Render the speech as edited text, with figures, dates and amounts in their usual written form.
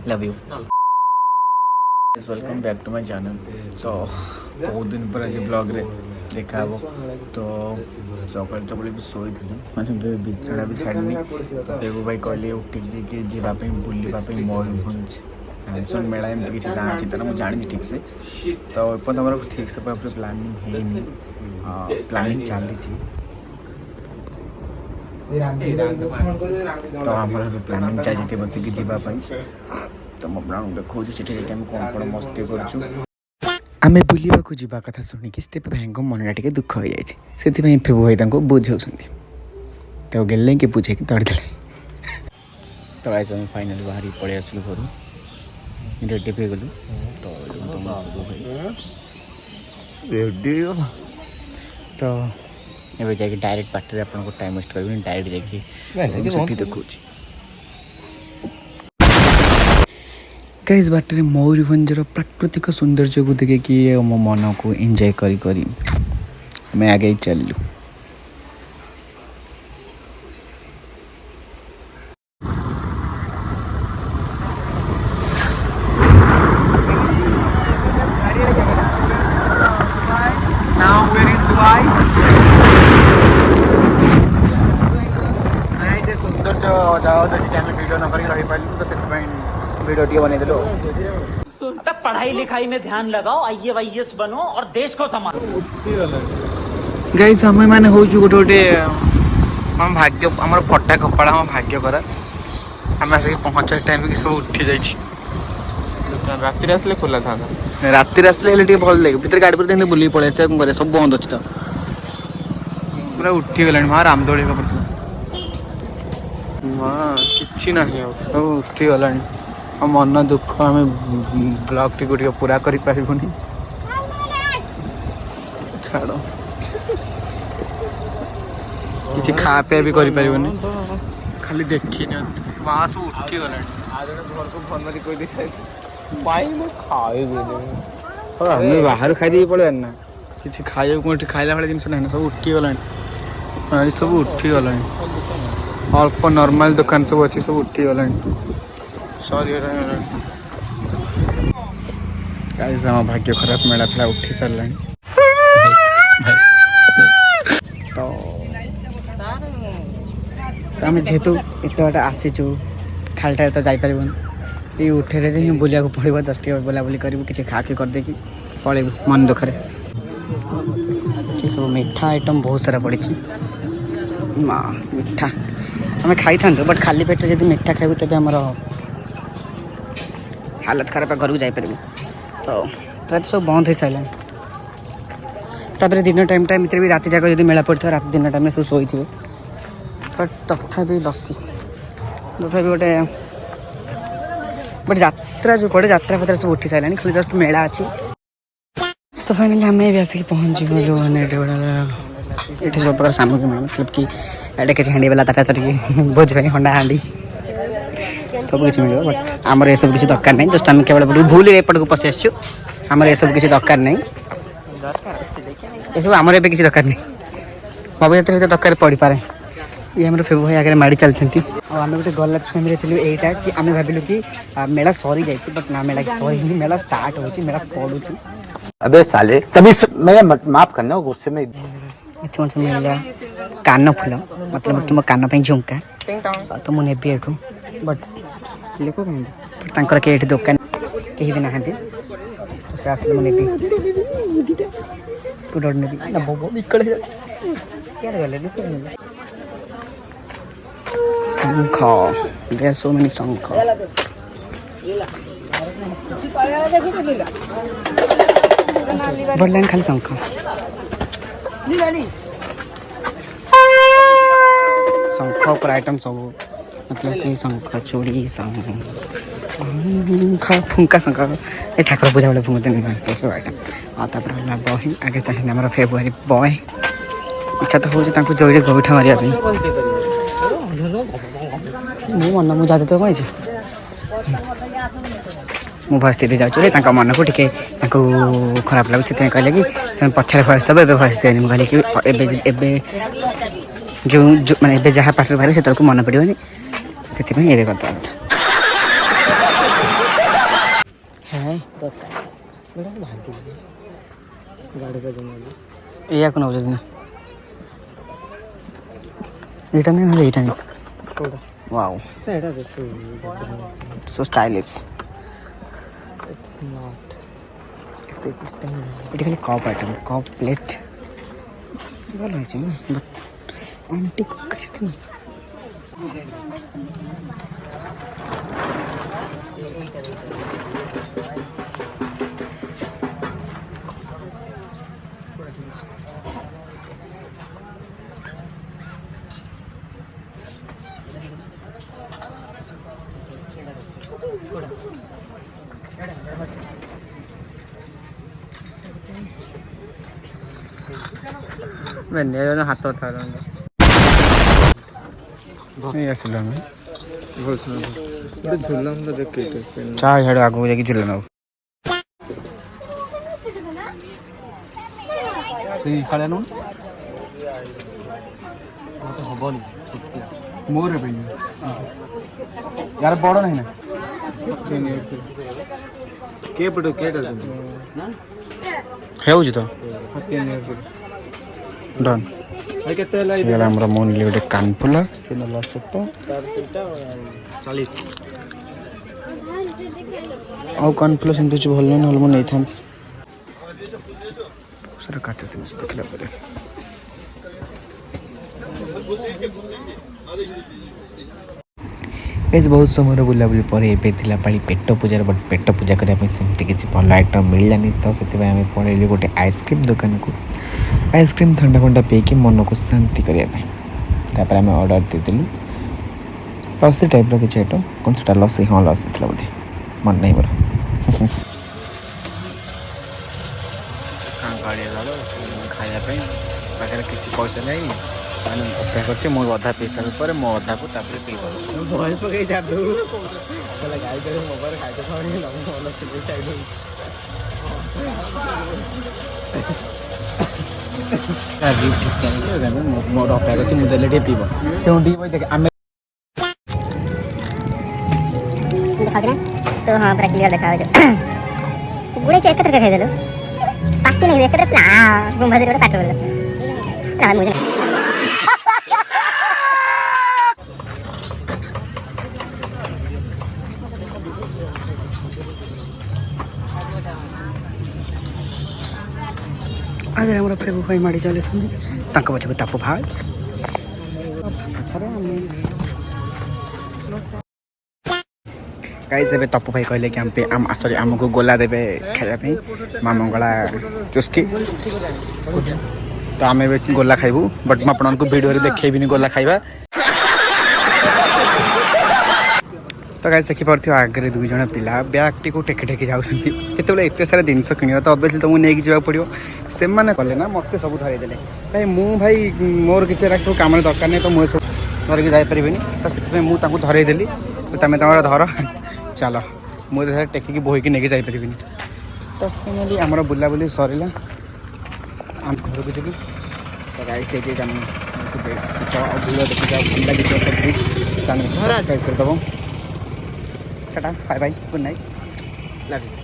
Love you. Welcome back to my channel. तो बहुत दिन पर आज ब्लॉग रे देखा वो तो सकाल चकड़ी भी शोई मैंने बिछड़ा भी छाड़नी देव भाई कहले उठिक जावाई बुलवाई मयूरभंज हैमसन मेला एमती किसी गाँ अच्छी तरह मुझे जानी ठीक से तो एपर्त आम ठीक से पूरा प्लानिंग है प्लानिंग चली तो आम प्लानिंग चलती बसिक जावाई तो मुझे देखा से कौन कौन मस्ती कर आम बुलवाक जा कथा शुणिकी स्टेप भाई मन टे दुख हो जाए से फेबू भाई बुझाऊँ तो गेले कि बुझे तड़दे तो आज आम फाइनाली बाहर पलि आसलु घर रेडी भी गलु तो रेडी तो ये जाकि डायरेक्ट पार्टी आपको टाइम वेस्ट कर डायरेक्ट जाकि देखा इस बाटर मयूरभंजर प्राकृतिक सौंदर्य को देखिए मो मन को एंजॉय करी मैं आगे चलू वीडियो न कर रही पार्लु तो वीडियो टी बन देलो। पढ़ाई लिखाई में ध्यान लगाओ, IAS बनो और देश को संभालो। गाइस हम माने हो छु गोटे गोटे हम भाग्य हमर फटा कपड़ा हम भाग्य करा हम आसे पहुंच टाइम के सब उठी जाई छी रात्रि आसले खोला था रात्रि आसले हेले टी भल लागे भीतर गाड़ी पर देने बुली पळे से करे सब बंद अछि त पूरा उठी गेलानी मां रामदोली का पर मां किछि नाही सब उठी गेलानी हम मन दुख आम ब्लॉग टी गोटे पूरा कर पारिबुनी छाड़ किसी खा पे भी कर पारिबुनी खाली देखी न मां सब उठी गेलानी आज घर को फोन मारी कोई दिस भाई मैं खाए और हमें बाहर खाई दे पड़े ना किसी खाए कोठी खाइला वाला जिनस ना सब उठी गेलानी सब उठी गेलानी अल्प नॉर्मल दुकान सब अच्छी सब उठी गेलानी सॉरी गाइस हम भाग्य खराब मेला फेला उठी सारे तो आम जेहेतु एत बाटे आसीचु खालटा तो जापर ये उठे ही बुलिया पड़ो 10 टी बुलाबुली करूँ किसी खाके करदे पलू मन दुखरे सब मीठा आइटम बहुत सारा पड़ी मीठा आम खाई था बट खाली पेट जब मीठा खाइबू तेज आमर हालत खराब घर को जापर तो प्राय सब बंद हो सारे दिन टाइम भितर भी रात जाक जो मेला पड़ता रात दिन टाइम सब शोई थे बट तथापि लस्सी तथा गोटे बट यात्रा जो पड़े यात्रा फात्रा सब उठी सारे खाली जस्ट मेला अच्छी तो फाइनाली आम भी आसिक पहुँची गलु ये सब प्रकार सामग्री मिले मतलब कि एटे किसी हांडी वाला ताटा तरीके भोज भाई हंडा हांडी सब किसी मिले बट आमर ये सब किसी दरकार नहीं जस्ट आम केवल भूल एपट को पशि आसु आमर ये सब किसी दरकार नहीं ये सब आमर ए किसी दरकार नहीं मो यात्रा दरकार पड़ पारे ये हमारे फेबू भाई आगे माड़ी चलती और आम गोटे गला टाइम यहीटा कि आम भाविलु कि मेला सरी जाए बट ना मेला सरी मेला स्टार्ट हो मेला पड़ू अबे साले तभी मैं माफ करना गुस्से में मिला कान फुल मतलब तुम कान पे झुमका तो मुझे नेबी एठू बट लोक कहीं के दुकान कहीं भी ना तो से आसले मुझे नेबी कोड नेबी ना बो निकल गले शंख देयर सो मेनी शंख बढ़लाइन खाली शंख शंख पर आइटम सब मतलब कि शंख चूड़ी शंख फुंका शंख ये ठाकुर पूजा वाले फुंकते नहीं सब आइटम और तापर बही आगे चलते आम फेब्रुआरी बय इच्छा तो हो जोड़े गोईठा मारिया मो मन मुझे जाते तो कही मु भयस दे जाऊँ मन को टे खराब लगे कहले कि तुम पछाड़े भयस दब ए भयस देनी कहले कि जो माने जहाँ पाठ बाहर से तरह मन पड़ोनी से करता या को नौज दिन एटा नहीं ना एटा नहीं वाओ सो स्टाइलिश এটা খালি কপ আইটেম কপ প্লেট ভালো হয়েছে না বাট অ্যান্টিক কিছু তো না হাত কথা এই আসলে আমি ঝুললাম তো দেখে চা ঝাড়ু আগুন যাকে ঝুললাম ଆଉ ସେଇ ଖାଳେ ନୁ ମତେ ହବନି ମୋର ପାଇଁ यार ବଡ ନାହିଁ ନା କେ ପଟ କେଟା ହେଉଛି ତ ଡନ୍ ଭାଇ କେତେ ହେଲା ଏଇଟା ଆମର ମୁଁ ନିଲି ଗୋଟେ କାନଫୁଲ ସେ ନେଲା 7 ତାର ସେଟା 40 ଆଉ କାନଫୁଲ ସେମିତି କିଛି ଭଲ ନହେଲେ ମୁଁ ନେଇଥାନ୍ତି ସେଟା କାଟୁଥିଲି ଦେଖିଲା ପରେ ଏସ୍ ବହୁତ ସମୟର ବୁଲାବୁଲି ପରେ ଏବେ ଥିଲା ପାଳି ପେଟ ପୂଜାର ବଟ୍ ପେଟ ପୂଜା କରିବା ପାଇଁ ସେମିତି କିଛି ଭଲ ଆଇଟମ୍ ମିଳିଲାନି ତ ସେଥିପାଇଁ ଆମେ ପଳେଇଲୁ ଗୋଟେ ଆଇସ୍କ୍ରିମ୍ ଦୋକାନକୁ ଆଇସ୍କ୍ରିମ୍ ଥଣ୍ଡା ଫଣ୍ଡା ପିଇକି ମନକୁ ଶାନ୍ତି କରିବା ପାଇଁ ତାପରେ ଆମେ ଅର୍ଡ଼ର ଦେଇଦେଲୁ ଲସି ଟାଇପ୍ର କିଛି ଆଇଟମ୍ କ'ଣ ସେଟା ଲସି ହଁ ଲସି ଥିଲା ବୋଧେ ମନେ ନାହିଁ ମୋର ଖାଇବା ପାଇଁ ପାଖରେ କିଛି ପଇସା ନାହିଁ ମାନେ ଅପେକ୍ଷା କରିଛି ମୁଁ ଅଧା ପିଇ ସାରିଲା ପରେ ମୋ ଅଧାକୁ ତାପରେ ପିଇବ ବୟସ ପକେଇ ଛାଡ଼ିଦେବୁ କହିଲା ଗାଈ ଦେବେ ମୋବାଇଲ ଖାଇତେ ଖାଉନି ମୋର ଅପେକ୍ଷା କରିଛି ମୁଁ ଦେଲେ ଟିକେ ପିଇବ ସେ ଟିକେ ବହି ଦେଖେ ଆମେ ଦେଖାଉଛି ନା ତ ହଁ ପୁରା କ୍ଲିୟର ଦେଖାଯାଉଛି ଗୁଡ଼େ ଏକତ୍ର ଖାଇଦେଲୁ ପାଟି ନାହିଁ ଏକତ୍ର ନା ଗୁମ୍ଭାଜିରେ ଗୋଟେ ପାଠ ପଡ଼ିଲ ନା ମୁଁ ଆଜି ଆମର ପ୍ରେମ ଭାଇ ମାଡ଼ି ଚାଲିଛନ୍ତି ତାଙ୍କ ପଛକୁ ତାପ ଭାଇ ଗାଇସ୍ ଏବେ ତପୁ ଭାଇ କହିଲେ କି ସରି ଆମକୁ ଗୋଲା ଦେବେ ଖାଇବା ପାଇଁ ମା ମଙ୍ଗଳା ଚୁସ୍କି ତ ଆମେ ଏବେ ଗୋଲା ଖାଇବୁ ବଟ୍ ମୁଁ ଆପଣଙ୍କୁ ଭିଡ଼ିଓରେ ଦେଖେଇବିନି ଗୋଲା ଖାଇବା ତ ଗାଇସ୍ ଦେଖିପାରୁଥିବ ଆଗରେ 2 ଜଣ ପିଲା ବ୍ୟାଗ୍ଟିକୁ ଟେକି ଟେକି ଯାଉଛନ୍ତି ଯେତେବେଳେ ଏତେ ସାରା ଜିନିଷ କିଣିବ ତ ଅବଶ୍ୟ ତମକୁ ନେଇକି ଯିବାକୁ ପଡ଼ିବ ସେମାନେ କଲେ ନା ମୋତେ ସବୁ ଧରେଇ ଦେଲେ ଭାଇ ମୁଁ ଭାଇ ମୋର କିଛି ସବୁ କାମରେ ଦରକାର ନାହିଁ ତ ମୁଁ ସବୁ ଧରିକି ଯାଇପାରିବିନି ତ ସେଥିପାଇଁ ମୁଁ ତାଙ୍କୁ ଧରେଇ ଦେଲି ତମେ ତମର ଧର ଚାଲ ମୁଁ ଏତେ ଟେକିକି ବୋହିକି ନେଇକି ଯାଇପାରିବିନି ତ ଫାଇନାଲି ଆମର ବୁଲାବୁଲି ସରିଲା ଆମେ ଘରକୁ ଯିବୁ ତ ଗାଇସ୍ ସେଇଠି ଭିଡ଼ିଓ ଦେଖିକି ଭଲ ଲାଗିଥିବ ଚ୍ୟାନେଲ୍ ସବସ୍କ୍ରାଇବ୍ କରିଦେବ tata bye bye good night love you